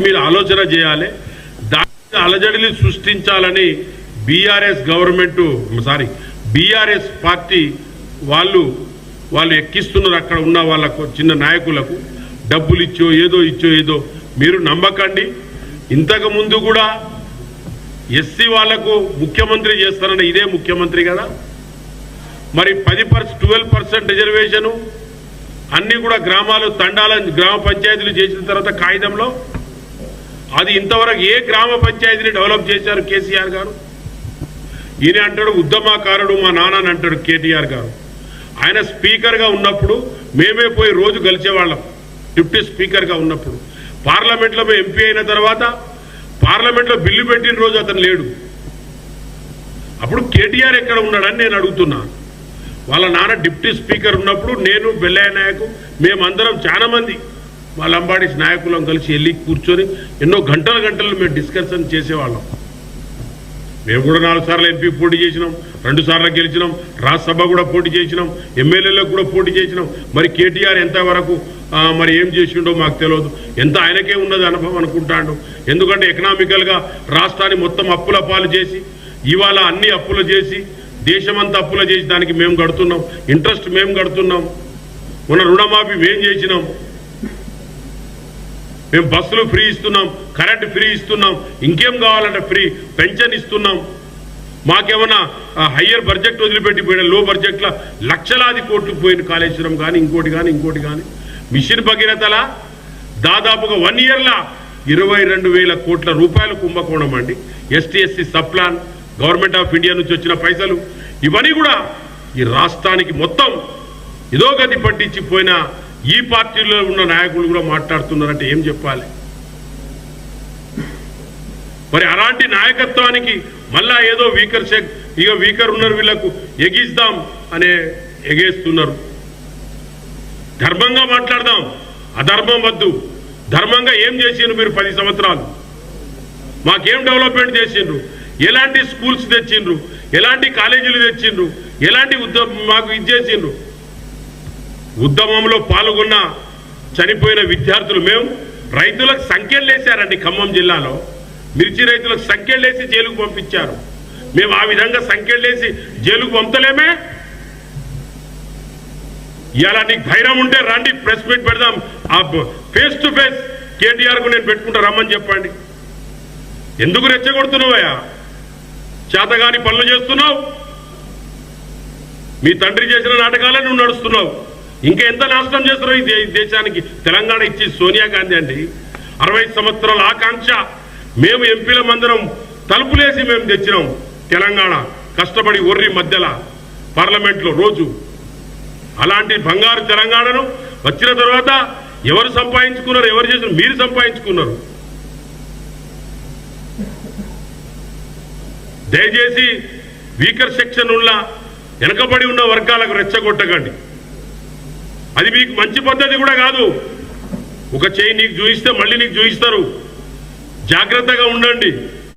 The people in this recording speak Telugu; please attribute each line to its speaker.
Speaker 1: మీరు ఆలోచన చేయాలి. దాని అలజడిని సృష్టించాలని బీఆర్ఎస్ పార్టీ వాళ్ళు ఎక్కిస్తున్నారు. అక్కడ ఉన్న వాళ్ళకు చిన్న నాయకులకు డబ్బులు ఇచ్చో ఏదో మీరు నమ్మకండి. ఇంతకు ముందు కూడా ఎస్సీ వాళ్లకు ముఖ్యమంత్రి చేస్తారన్న ఇదే ముఖ్యమంత్రి కదా. మరి 12% రిజర్వేషను అన్ని కూడా గ్రామాలు తండాల గ్రామ పంచాయతీలు చేసిన తర్వాత కాగితంలో అది ఇంతవరకు ఏ గ్రామ పంచాయతీని డెవలప్ చేశారు కేసీఆర్ గారు? ఈయన అంటాడు ఉద్యమకారుడు మా నాన్న అంటాడు కేటీఆర్ గారు. ఆయన స్పీకర్గా ఉన్నప్పుడు మేమే పోయి రోజు కలిసేవాళ్ళం. డిప్యూటీ స్పీకర్గా ఉన్నప్పుడు పార్లమెంట్లో మేము ఎంపీ అయిన తర్వాత పార్లమెంట్లో బిల్లు పెట్టిన రోజు అతను లేడు. అప్పుడు కేటీఆర్ ఎక్కడ ఉన్నాడని నేను అడుగుతున్నా. వాళ్ళ నాన్న డిప్యూటీ స్పీకర్ ఉన్నప్పుడు నేను బెల్లయ్య నాయకు మేమందరం చాలా మంది మా లంబాడీస్ నాయకులం కలిసి వెళ్ళి కూర్చొని ఎన్నో గంటలు మేము డిస్కషన్ చేసేవాళ్ళం. మేము కూడా 4 సార్లు ఎంపీ పోటీ చేసినాం, 2 సార్లు గెలిచినాం, రాజ్యసభ కూడా పోటీ చేసినాం, ఎమ్మెల్యేలకు కూడా పోటీ చేసినాం. మరి కేటీఆర్ ఎంతవరకు మరి ఏం చేసిండో మాకు తెలియదు. ఎంత ఆయనకే ఉన్నది అనుభవం అనుకుంటాడు. ఎందుకంటే ఎకనామికల్గా రాష్ట్రాన్ని మొత్తం అప్పుల పాలు చేసి ఇవాళ అన్ని అప్పులు చేసి దేశమంతా అప్పులు చేసి దానికి మేము కడుతున్నాం, ఇంట్రెస్ట్ మేము కడుతున్నాం. మన రుణమాఫీ మేము చేసినాం, మేము బస్సులు ఫ్రీ ఇస్తున్నాం, కరెంట్ ఫ్రీ ఇస్తున్నాం, ఇంకేం కావాలంటే ఫ్రీ పెన్షన్ ఇస్తున్నాం. మాకేమన్నా హయ్యర్ బడ్జెట్ వదిలిపెట్టిపోయిన లో బడ్జెట్లో లక్షలాది కోట్లు పోయిన కాళేశ్వరం కానీ ఇంకోటి కానీ మిషన్ భగీరథల దాదాపుగా 1 ఇయర్లా 22,000 కోట్ల రూపాయలు కుంభకోణం అండి. ST sub plan government of India నుంచి వచ్చిన పైసలు ఇవన్నీ కూడా ఈ రాష్ట్రానికి మొత్తం ఇదో గతి పట్టించిపోయిన ఈ పార్టీలో ఉన్న నాయకులు కూడా మాట్లాడుతున్నారంటే ఏం చెప్పాలి? మరి అలాంటి నాయకత్వానికి మళ్ళా ఏదో వీకర్ ఉన్నారు వీళ్లకు ఎగిస్తాం అనే ఎగేస్తున్నారు. ధర్మంగా మాట్లాడదాం, అధర్మం వద్దు. ధర్మంగా ఏం చేసిండ్రు మీరు 10 సంవత్సరాలు? మాకేం డెవలప్మెంట్ చేసిండ్రు? ఎలాంటి స్కూల్స్ తెచ్చిండ్రు? ఎలాంటి కాలేజీలు తెచ్చిండ్రు? ఎలాంటి మాకు ఇచ్చేసిండ్రు? ఉద్యమంలో పాల్గొన్న చనిపోయిన విద్యార్థులు మేము రైతులకు సంఖ్యలు వేశారండి. ఖమ్మం జిల్లాలో మిర్చి రైతులకు సంఖ్యలు వేసి జైలుకు పంపించారు. మేము ఆ విధంగా సంఖ్యలు వేసి జైలుకు పంపలేమే. ఇవాళ నీకు ధైర్యం ఉంటే రండి, ప్రెస్ మీట్ పెడదాం, ఫేస్ టు ఫేస్ కేటీఆర్కు నేను పెట్టుకుంటా రమ్మని చెప్పండి. ఎందుకు రెచ్చగొడుతున్నావయ్యా? చేతగాని పనులు చేస్తున్నావు. మీ తండ్రి చేసిన నాటకాలే నువ్వు నడుస్తున్నావు. ఇంకా ఎంత నాశనం చేస్తున్నావు ఈ దేశానికి? తెలంగాణ ఇచ్చి సోనియా గాంధీ అండి. 60 సంవత్సరాల ఆకాంక్ష మేము ఎంపీలమందరం తలుపులేసి మేము తెచ్చినాం తెలంగాణ, కష్టపడి ఒర్రి మధ్యలో పార్లమెంట్లో రోజు. అలాంటి బంగారు తెలంగాణను వచ్చిన తర్వాత ఎవరు సంపాదించుకున్నారు? ఎవరు చేసిన? మీరు సంపాదించుకున్నారు. దయచేసి వీకర్ సెక్షన్ ఉన్న వెనకబడి ఉన్న వర్గాలకు రెచ్చగొట్టకండి. అది మీకు మంచి పద్ధతి కూడా కాదు. ఒక చేయి నీకు చూయిస్తే మళ్ళీ నీకు చూయిస్తారు. జాగ్రత్తగా ఉండండి.